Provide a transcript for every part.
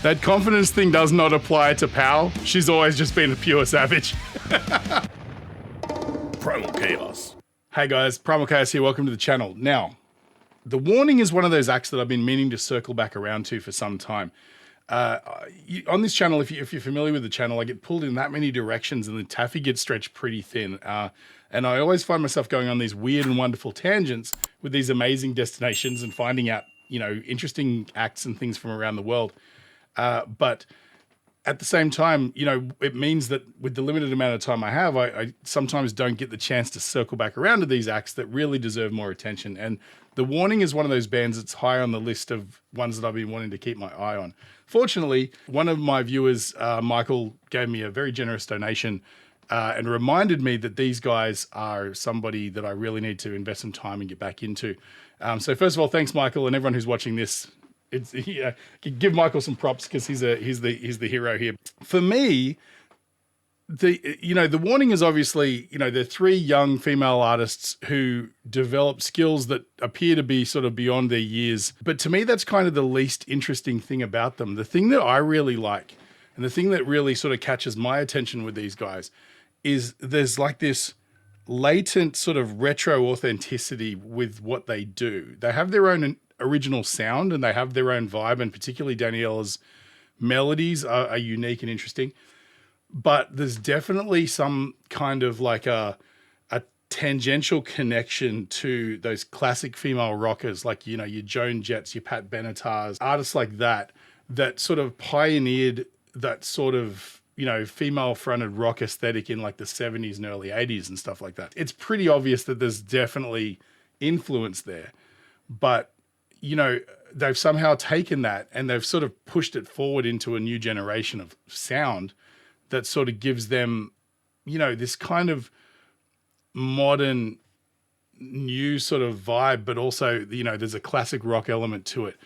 That confidence thing does not apply to Pal. She's always just been a pure savage. PrymalChaos. Hey guys, PrymalChaos here. Welcome to the channel. Now, the warning is one of those acts that I've been meaning to circle back around to for some time. On this channel, if you're familiar with the channel, I get pulled in that many directions and the taffy gets stretched pretty thin. And I always find myself going on these weird and wonderful tangents with these amazing destinations and finding out, you know, interesting acts and things from around the world. But at the same time, you know, it means that with the limited amount of time I have, I sometimes don't get the chance to circle back around to these acts that really deserve more attention. And The Warning is one of those bands that's high on the list of ones that I've been wanting to keep my eye on. Fortunately, one of my viewers, Michael, gave me a very generous donation and reminded me that these guys are somebody that I really need to invest some time and get back into. So first of all, thanks, Michael, and everyone who's watching this. Give Michael some props because he's the hero here. For me, the Warning is obviously, they're three young female artists who develop skills that appear to be sort of beyond their years. But to me, that's kind of the least interesting thing about them. The thing that I really like, and the thing that really sort of catches my attention with these guys, is there's like this latent sort of retro authenticity with what they do. They have their own original sound and they have their own vibe, and particularly Daniela's melodies are unique and interesting. But there's definitely some kind of like a tangential connection to those classic female rockers, like, your Joan Jetts, your Pat Benetars, artists like that sort of pioneered that sort of, female-fronted rock aesthetic in like the 70s and early 80s and stuff like that. It's pretty obvious that there's definitely influence there, but they've somehow taken that and they've sort of pushed it forward into a new generation of sound that sort of gives them, this kind of modern new sort of vibe, but also, there's a classic rock element to it.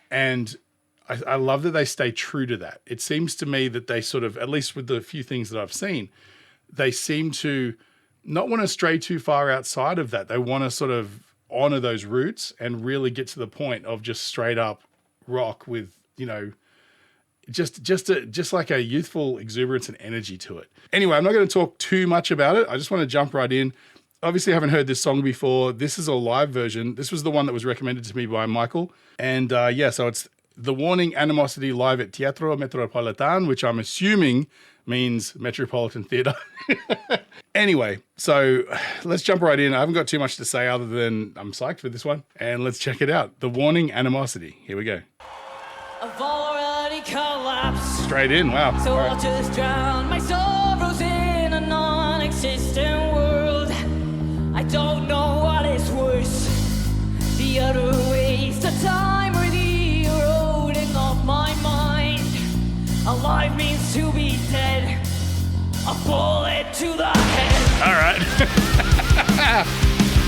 And I love that they stay true to that. It seems to me that they sort of, at least with the few things that I've seen, they seem to not want to stray too far outside of that. They want to sort of honor those roots and really get to the point of just straight up rock with, just like a youthful exuberance and energy to it. Anyway, I'm not going to talk too much about it. I just want to jump right in. Obviously, I haven't heard this song before. This is a live version. This was the one that was recommended to me by Michael. And so it's The Warning Animosity live at Teatro Metropolitan, which I'm assuming means Metropolitan Theatre. Anyway, so let's jump right in. I haven't got too much to say other than I'm psyched for this one. And let's check it out. The Warning Animosity. Here we go. I've already collapsed. Straight in, wow. So I'll just drown my sorrows in a non-existent world. I don't know what is worse, the utter waste of time or the eroding of my mind. Alive means to be dead, a bullet to the head. All right.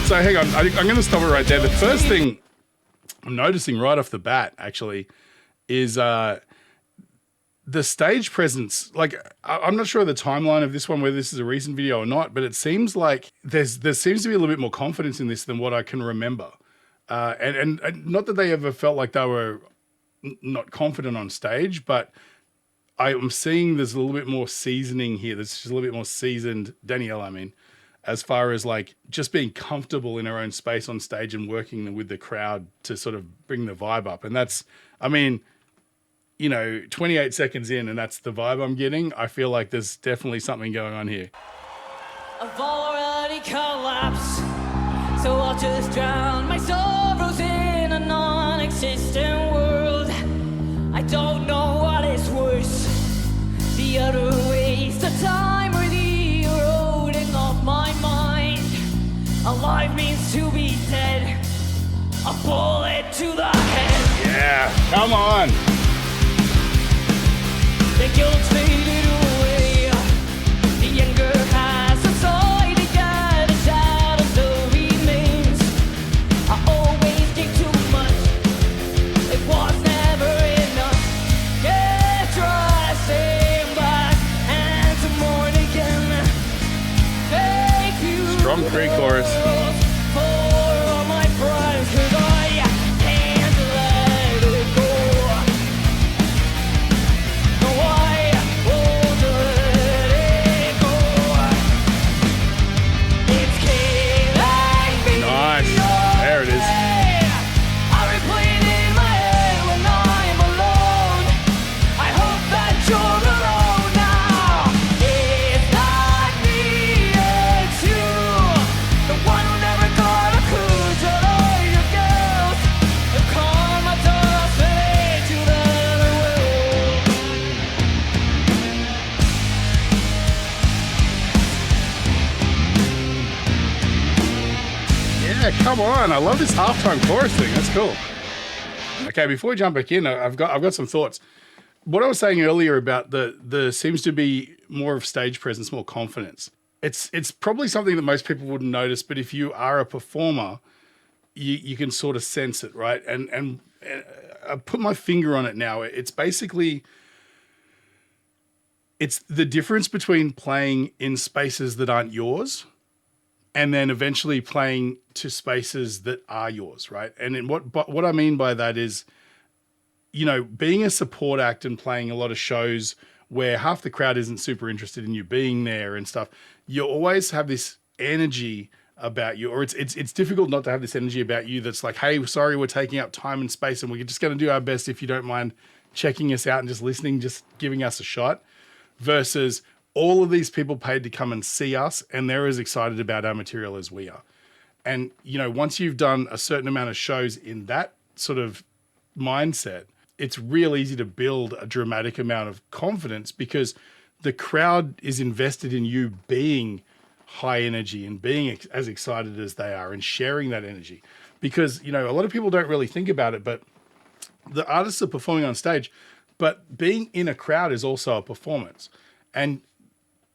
So hang on, I'm going to stop it right there. The first thing I'm noticing right off the bat, actually, is the stage presence. Like, I'm not sure of the timeline of this one, whether this is a recent video or not, but it seems like there seems to be a little bit more confidence in this than what I can remember. And not that they ever felt like they were not confident on stage, but I'm seeing there's a little bit more seasoning here. There's just a little bit more seasoned, Danielle, as far as like just being comfortable in her own space on stage and working with the crowd to sort of bring the vibe up. And that's, 28 seconds in and that's the vibe I'm getting. I feel like there's definitely something going on here. I've already collapsed, so I'll just drown my sorrows in a non-existent world. I don't know what is worse, the utter waste of time or the eroding of my mind. Alive means to be dead, a bullet to the head. Yeah, come on. The guilt's faded away, the anger has subsided, yet the shadow still remains. I always gave too much, it was never enough. Yeah, try staying back and to mourn again. Thank you. Strong pre-chorus. For all my crimes, 'cause I can't let it go. come on. I love this halftime chorus thing. That's cool. Okay, before we jump back in, I've got some thoughts. What I was saying earlier about the seems to be more of stage presence, more confidence. It's probably something that most people wouldn't notice, but if you are a performer, you can sort of sense it, right? And I put my finger on it now. It's basically, it's the difference between playing in spaces that aren't yours and then eventually playing to spaces that are yours, right? And what I mean by that is, you know, being a support act and playing a lot of shows where half the crowd isn't super interested in you being there and stuff, you always have this energy about you, or it's difficult not to have this energy about you that's like, hey, sorry, we're taking up time and space and we're just going to do our best if you don't mind checking us out and just listening, just giving us a shot, versus all of these people paid to come and see us and they're as excited about our material as we are. And, you know, once you've done a certain amount of shows in that sort of mindset, it's real easy to build a dramatic amount of confidence because the crowd is invested in you being high energy and being as excited as they are and sharing that energy. Because, you know, a lot of people don't really think about it, but the artists are performing on stage, but being in a crowd is also a performance. And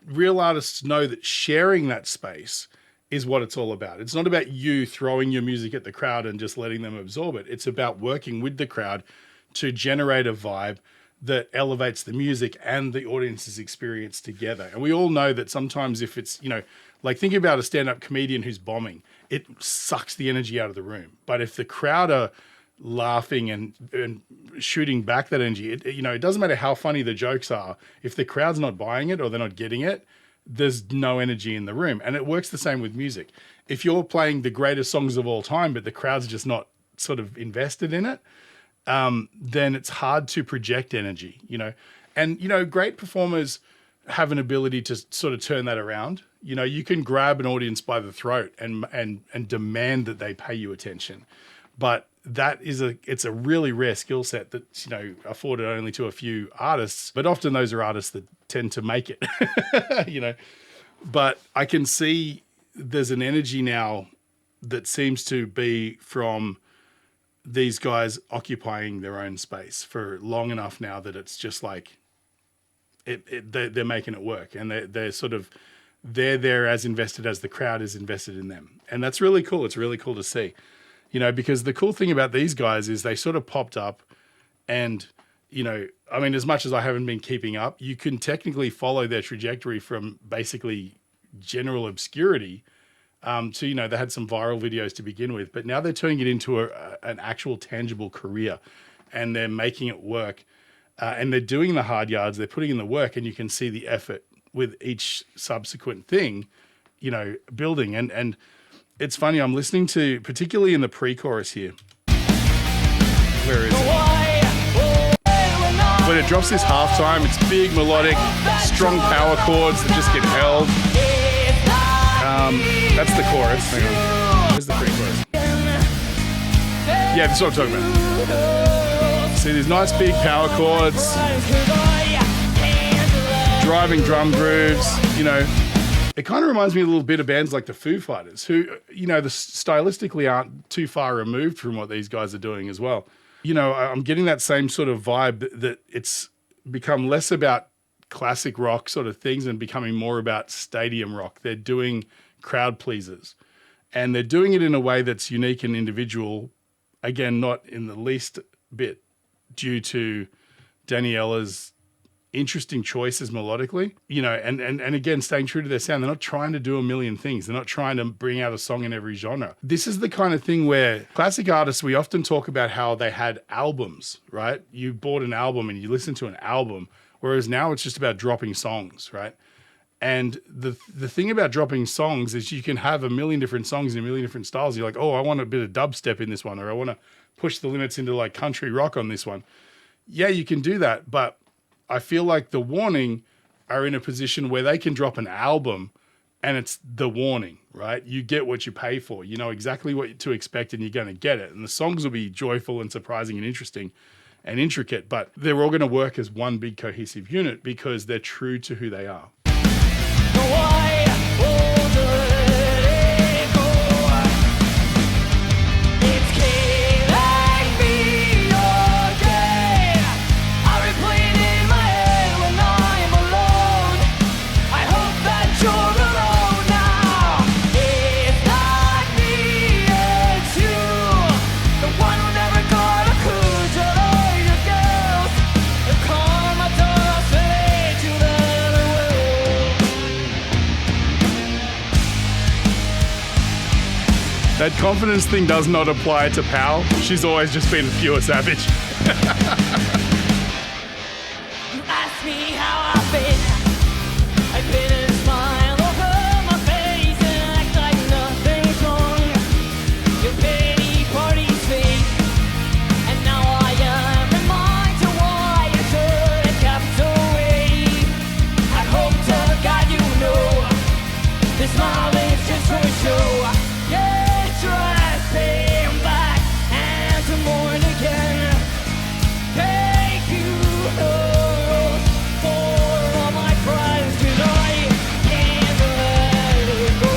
real artists know that sharing that space is what it's all about. It's not about you throwing your music at the crowd and just letting them absorb it. It's about working with the crowd to generate a vibe that elevates the music and the audience's experience together. And we all know that sometimes if it's, you know, like think about a stand-up comedian who's bombing, it sucks the energy out of the room. But if the crowd are laughing and shooting back that energy, you know, it doesn't matter how funny the jokes are. If the crowd's not buying it or they're not getting it, there's no energy in the room. And it works the same with music. If you're playing the greatest songs of all time, but the crowd's just not sort of invested in it, then it's hard to project energy, you know. And, you know, great performers have an ability to sort of turn that around. You know, you can grab an audience by the throat and demand that they pay you attention. But that is it's a really rare skill set that's, you know, afforded only to a few artists, but often those are artists that tend to make it, you know. But I can see there's an energy now that seems to be from these guys occupying their own space for long enough now that it's just like they're making it work, and they're there as invested as the crowd is invested in them. And that's really cool. It's really cool to see, you know, because the cool thing about these guys is they sort of popped up and, you know, I mean, as much as I haven't been keeping up, you can technically follow their trajectory from basically general obscurity to, you know, they had some viral videos to begin with, but now they're turning it into an actual tangible career, and they're making it work. And they're doing the hard yards, they're putting in the work, and you can see the effort with each subsequent thing, you know, building. And it's funny, I'm listening to, particularly in the pre-chorus here. Where is it? When it drops this halftime, it's big, melodic, strong power chords that just get held. That's the chorus. Hang on. Where's the pre-chorus? Yeah, that's what I'm talking about. See these nice big power chords, driving drum grooves, you know. It kind of reminds me a little bit of bands like the Foo Fighters, who, you know, stylistically aren't too far removed from what these guys are doing as well. You know, I'm getting that same sort of vibe that it's become less about classic rock sort of things and becoming more about stadium rock. They're doing crowd pleasers, and they're doing it in a way that's unique and individual. Again, not in the least bit due to Daniela's interesting choices melodically, you know, and again, staying true to their sound. They're not trying to do a million things. They're not trying to bring out a song in every genre. This is the kind of thing where classic artists, we often talk about how they had albums, right? You bought an album and you listen to an album, whereas now it's just about dropping songs, right? And the thing about dropping songs is you can have a million different songs in a million different styles. You're like, oh, I want a bit of dubstep in this one, or I want to push the limits into like country rock on this one. Yeah, you can do that, but I feel like The Warning are in a position where they can drop an album and it's The Warning, right? You get what you pay for. You know exactly what to expect and you're going to get it. And the songs will be joyful and surprising and interesting and intricate, but they're all going to work as one big cohesive unit because they're true to who they are. That confidence thing does not apply to Pal. She's always just been a pure savage. You ask me how I've been. I've been a smile over my face and act like nothing's wrong. Your pity party's fake, and now I am reminded why I should have kept away. I hope to God you know this smile is just for show. Yeah, try to pay him back and to mourn again. Thank you, Lord, for all my crimes, 'cause I can't let it go.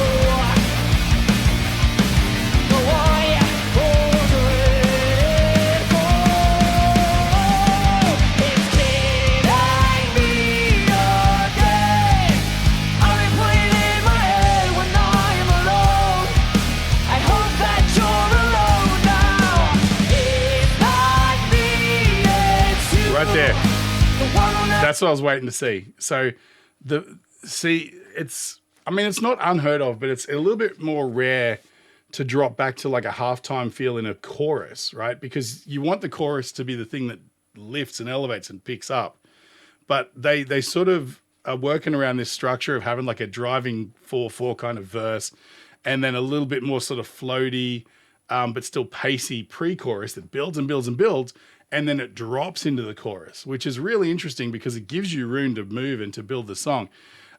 No, I won't let it go. It's killing me again. I replay it in my head when I'm alone. I hope that you're alone now. It's not me, it's you. Right there. The one who never That's what I was waiting to see. So it's not unheard of, but it's a little bit more rare to drop back to like a halftime feel in a chorus, right? Because you want the chorus to be the thing that lifts and elevates and picks up. But they sort of are working around this structure of having like a driving 4/4 kind of verse, and then a little bit more sort of floaty, but still pacey pre-chorus that builds and builds and builds, and then it drops into the chorus, which is really interesting because it gives you room to move and to build the song.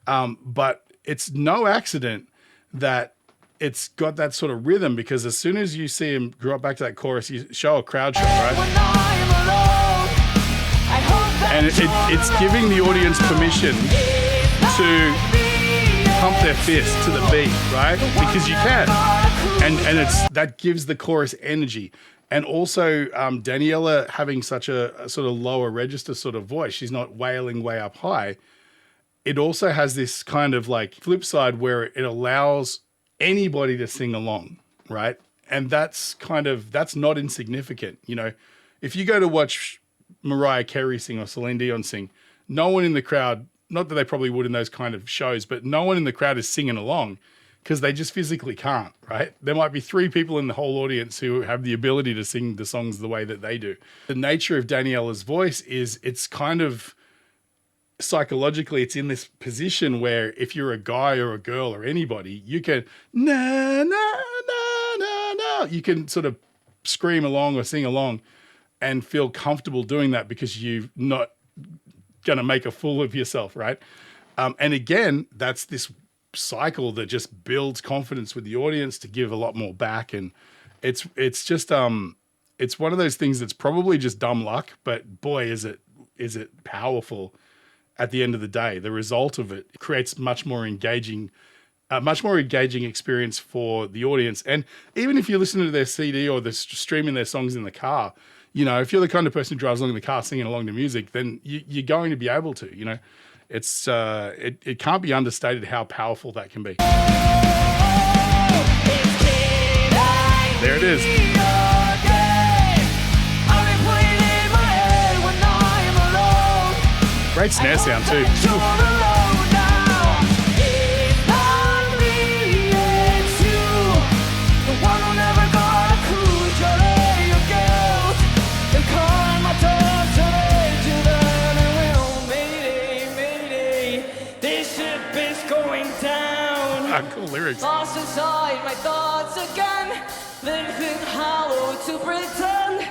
But it's no accident that it's got that sort of rhythm, because as soon as you see him drop back to that chorus, you show a crowd shot, right? when I'm alone, I hope that And it's giving the audience permission to pump their fist to the beat, right? Because you can. And it's that gives the chorus energy. And also Daniela having such a sort of lower register sort of voice, she's not wailing way up high. It also has this kind of like flip side where it allows anybody to sing along, right? And that's not insignificant. You know, if you go to watch Mariah Carey sing or Celine Dion sing, no one in the crowd, not that they probably would in those kind of shows, but no one in the crowd is singing along because they just physically can't, right? There might be 3 people in the whole audience who have the ability to sing the songs the way that they do. The nature of Daniela's voice is it's kind of psychologically, it's in this position where if you're a guy or a girl or anybody, you can na na na na na, you can sort of scream along or sing along and feel comfortable doing that because you're not going to make a fool of yourself, right? And again, that's this cycle that just builds confidence with the audience to give a lot more back. And it's just it's one of those things that's probably just dumb luck, but boy, is it powerful at the end of the day. The result of it creates much more engaging experience for the audience. And even if you listen to their CD or they're streaming their songs in the car, you know, if you're the kind of person who drives along in the car singing along to music, then you're going to be able to, you know. It's it can't be understated how powerful that can be. There it is. Great snare sound too. Cool lyrics. Lost inside my thoughts again, living hollow to pretend.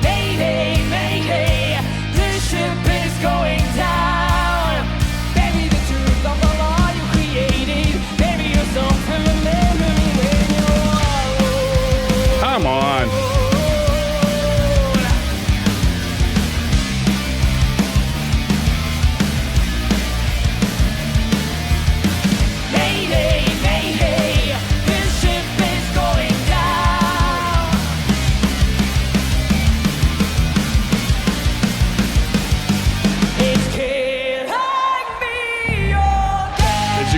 Mayday, mayday, this ship is going down. Baby, the truth of the law you created. Baby, you're so feminine when you're alone. Come on.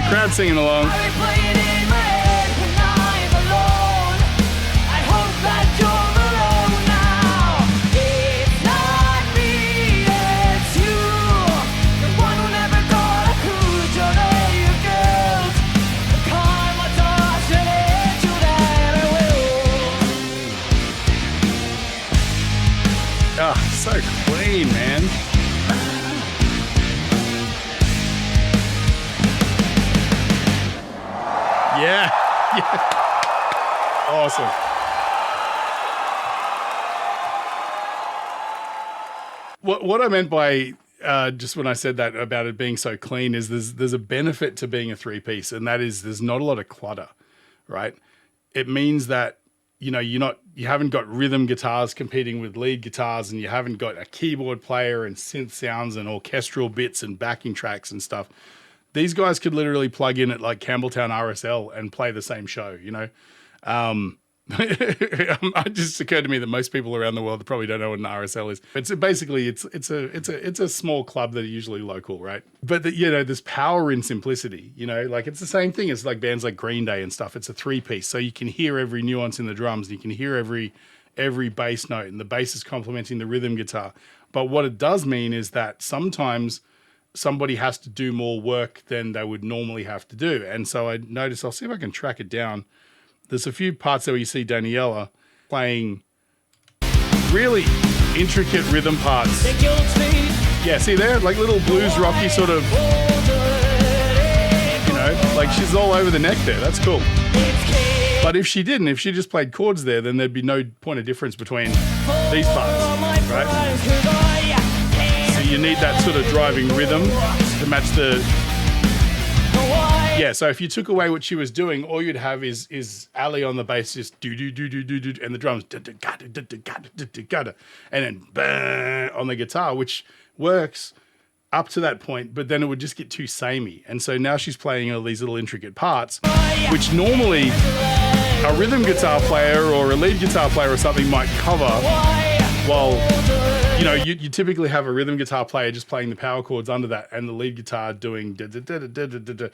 Crowd singing along. awesome. What I meant by just when I said that about it being so clean is there's a benefit to being a three-piece, and that is there's not a lot of clutter, right? It means that, you know, you haven't got rhythm guitars competing with lead guitars, and you haven't got a keyboard player and synth sounds and orchestral bits and backing tracks and stuff. These guys could literally plug in at like Campbelltown RSL and play the same show, you know? It just occurred to me that most people around the world probably don't know what an RSL is. It's a small club that are usually local, right? But you know, there's power in simplicity. You know, like it's the same thing as like bands like Green Day and stuff. It's a three-piece, so you can hear every nuance in the drums, and you can hear every bass note, and the bass is complementing the rhythm guitar. But what it does mean is that sometimes somebody has to do more work than they would normally have to do. And so I noticed, I'll see if I can track it down. There's a few parts there where you see Daniela playing really intricate rhythm parts. Yeah, see there? Like little blues rocky sort of, you know, like she's all over the neck there. That's cool. But if she just played chords there, then there'd be no point of difference between these parts, right? So you need that sort of driving rhythm to match the... Yeah, so if you took away what she was doing, all you'd have is Ali on the bass, just do do do do do do, and the drums and then bang on the guitar, which works up to that point, but then it would just get too samey. And so now she's playing all these little intricate parts, which normally a rhythm guitar player or a lead guitar player or something might cover, while you know you typically have a rhythm guitar player just playing the power chords under that, and the lead guitar doing da da da da da da da.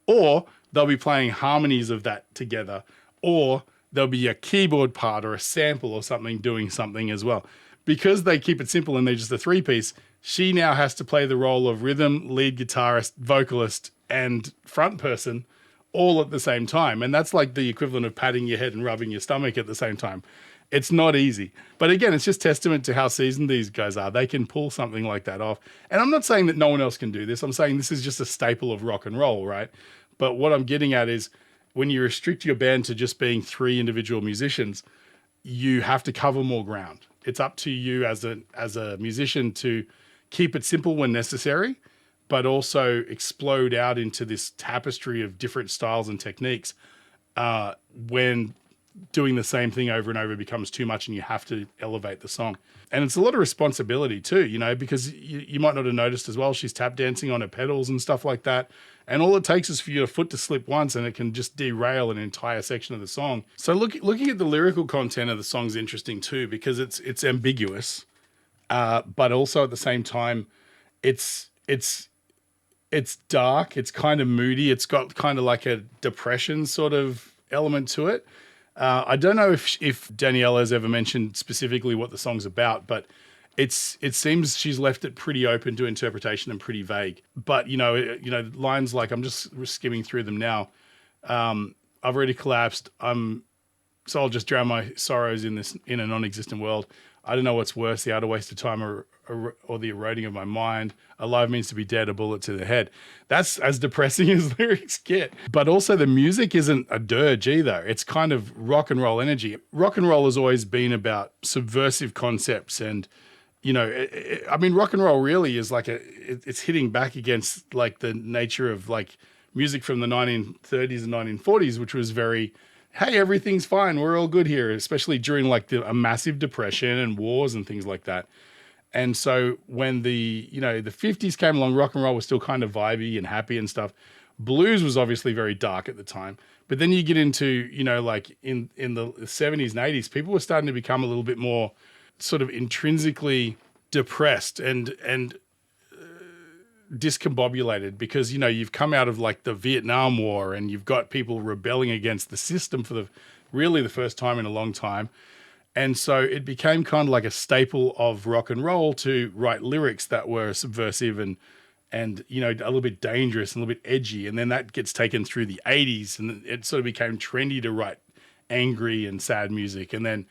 Or they'll be playing harmonies of that together, or there'll be a keyboard part or a sample or something doing something as well. Because they keep it simple and they're just a three-piece, she now has to play the role of rhythm, lead guitarist, vocalist, and front person all at the same time. And that's like the equivalent of patting your head and rubbing your stomach at the same time. It's not easy. But again, it's just testament to how seasoned these guys are. They can pull something like that off. And I'm not saying that no one else can do this. I'm saying this is just a staple of rock and roll, right? But what I'm getting at is when you restrict your band to just being three individual musicians, you have to cover more ground. It's up to you as a musician to keep it simple when necessary, but also explode out into this tapestry of different styles and techniques when doing the same thing over and over becomes too much and you have to elevate the song. And it's a lot of responsibility too, you know, because you might not have noticed as well, she's tap dancing on her pedals and stuff like that. And all it takes is for your foot to slip once and it can just derail an entire section of the song. So looking at the lyrical content of the song is interesting too, because it's ambiguous, but also at the same time, it's dark, it's kind of moody, it's got kind of like a depression sort of element to it. I don't know if Daniela has ever mentioned specifically what the song's about, but it seems she's left it pretty open to interpretation and pretty vague. But you know, lines like, I'm just skimming through them now. I've already collapsed. So I'll just drown my sorrows in a non-existent world. I don't know what's worse, the utter waste of time or the eroding of my mind. Alive means to be dead, a bullet to the head. That's as depressing as lyrics get. But also the music isn't a dirge either. It's kind of rock and roll energy. Rock and roll has always been about subversive concepts and, you know, I mean, rock and roll really is like it's hitting back against like the nature of like music from the 1930s and 1940s, which was very, hey, everything's fine, we're all good here, especially during like a massive depression and wars and things like that. And so when the 50s came along, rock and roll was still kind of vibey and happy and stuff. Blues was obviously very dark at the time. But then you get into, you know, like in the 70s and 80s, people were starting to become a little bit more sort of intrinsically depressed and discombobulated because, you know, you've come out of like the Vietnam War and you've got people rebelling against the system for the first time in a long time. And so it became kind of like a staple of rock and roll to write lyrics that were subversive and you know, a little bit dangerous and a little bit edgy. And then that gets taken through the 80s and it sort of became trendy to write angry and sad music. And then,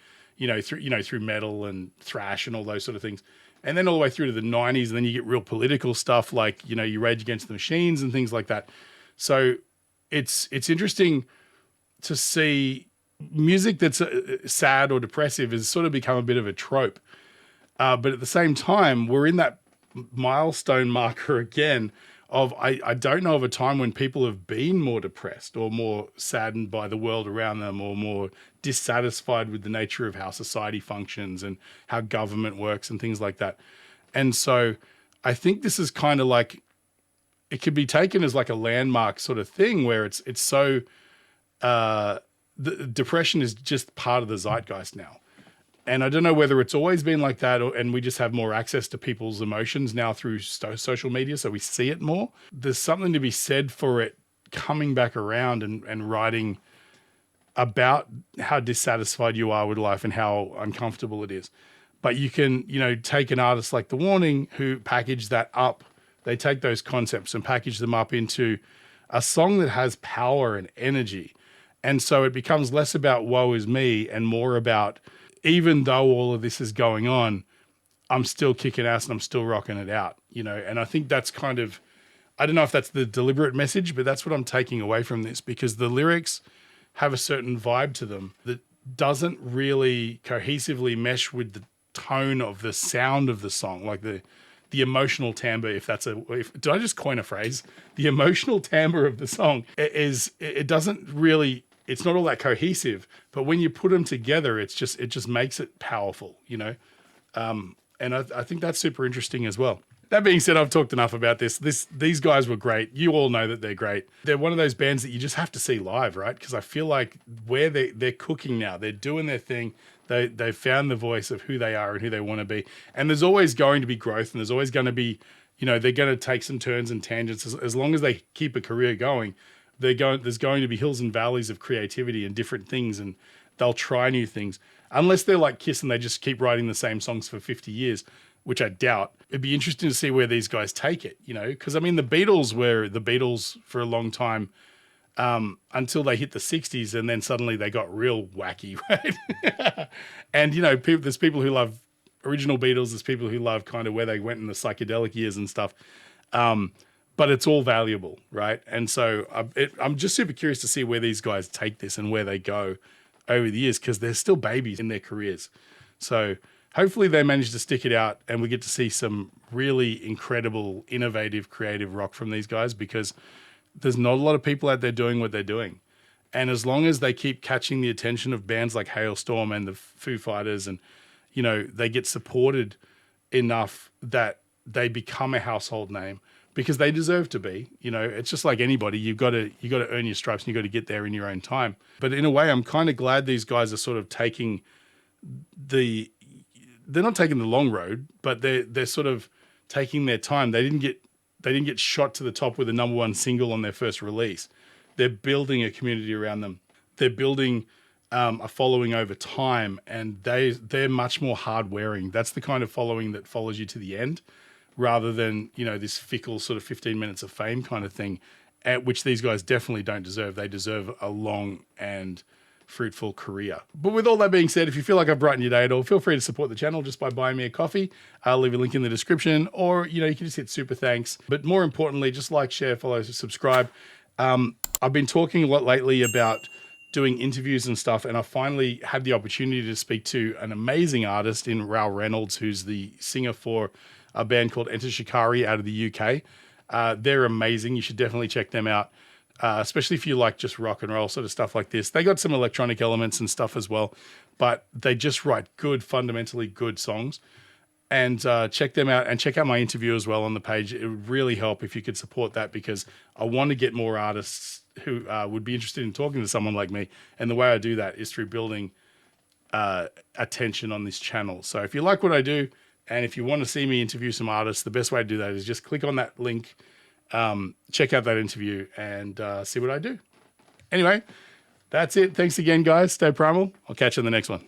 through metal and thrash and all those sort of things. And then all the way through to the 90s, and then you get real political stuff like, you know, you Rage Against the Machines and things like that. So it's interesting to see music that's sad or depressive has sort of become a bit of a trope. But at the same time, we're in that milestone marker again of I don't know of a time when people have been more depressed or more saddened by the world around them or more dissatisfied with the nature of how society functions and how government works and things like that. And so I think this is kind of like, it could be taken as like a landmark sort of thing where it's so, the depression is just part of the zeitgeist now. And I don't know whether it's always been like that and we just have more access to people's emotions now through social media, so we see it more. There's something to be said for it coming back around and writing about how dissatisfied you are with life and how uncomfortable it is. But you can, take an artist like The Warning who package that up. They take those concepts and package them up into a song that has power and energy. And so it becomes less about woe is me and more about, even though all of this is going on, I'm still kicking ass and I'm still rocking it out, and I think that's kind of, I don't know if that's the deliberate message, but that's what I'm taking away from this, because the lyrics have a certain vibe to them that doesn't really cohesively mesh with the tone of the sound of the song, like the emotional timbre, did I just coin a phrase? The emotional timbre of the song it doesn't really, it's not all that cohesive, but when you put them together, it just makes it powerful, and I think that's super interesting as well. That being said, I've talked enough about this. These guys were great. You all know that they're great. They're one of those bands that you just have to see live, right? Because I feel like where they're cooking now, they're doing their thing. They've found the voice of who they are and who they want to be. And there's always going to be growth, and there's always going to be, they're going to take some turns and tangents as long as they keep a career going. There's going to be hills and valleys of creativity and different things, and they'll try new things. Unless they're like Kiss and they just keep writing the same songs for 50 years, which I doubt. It'd be interesting to see where these guys take it, because I mean, the Beatles were the Beatles for a long time until they hit the 60s, and then suddenly they got real wacky, right? And, there's people who love original Beatles, there's people who love kind of where they went in the psychedelic years and stuff. But it's all valuable, right? And so I'm just super curious to see where these guys take this and where they go over the years, because they're still babies in their careers. So hopefully they manage to stick it out and we get to see some really incredible, innovative, creative rock from these guys, because there's not a lot of people out there doing what they're doing. And as long as they keep catching the attention of bands like Hailstorm and the Foo Fighters, and, they get supported enough that they become a household name, because they deserve to be. It's just like anybody. You got to earn your stripes and you got to get there in your own time. But in a way, I'm kind of glad these guys are sort of taking they're not taking the long road, but they're sort of taking their time. They didn't get shot to the top with a #1 single on their first release. They're building a community around them. They're building a following over time, and they're much more hard wearing. That's the kind of following that follows you to the end, rather than, this fickle sort of 15 minutes of fame kind of thing, which these guys definitely don't deserve. They deserve a long and fruitful career. But with all that being said, if you feel like I've brightened your day at all, feel free to support the channel just by buying me a coffee. I'll leave a link in the description, or, you can just hit super thanks. But more importantly, just like, share, follow, subscribe. I've been talking a lot lately about doing interviews and stuff, and I finally had the opportunity to speak to an amazing artist in Rao Reynolds, who's the singer for a band called Enter Shikari out of the UK. They're amazing. You should definitely check them out, especially if you like just rock and roll sort of stuff like this. They got some electronic elements and stuff as well, but they just write good, fundamentally good songs. And check them out, and check out my interview as well on the page. It would really help if you could support that, because I want to get more artists who would be interested in talking to someone like me. And the way I do that is through building attention on this channel. So if you like what I do, and if you want to see me interview some artists, the best way to do that is just click on that link, check out that interview, and see what I do. Anyway, that's it. Thanks again, guys. Stay primal. I'll catch you in the next one.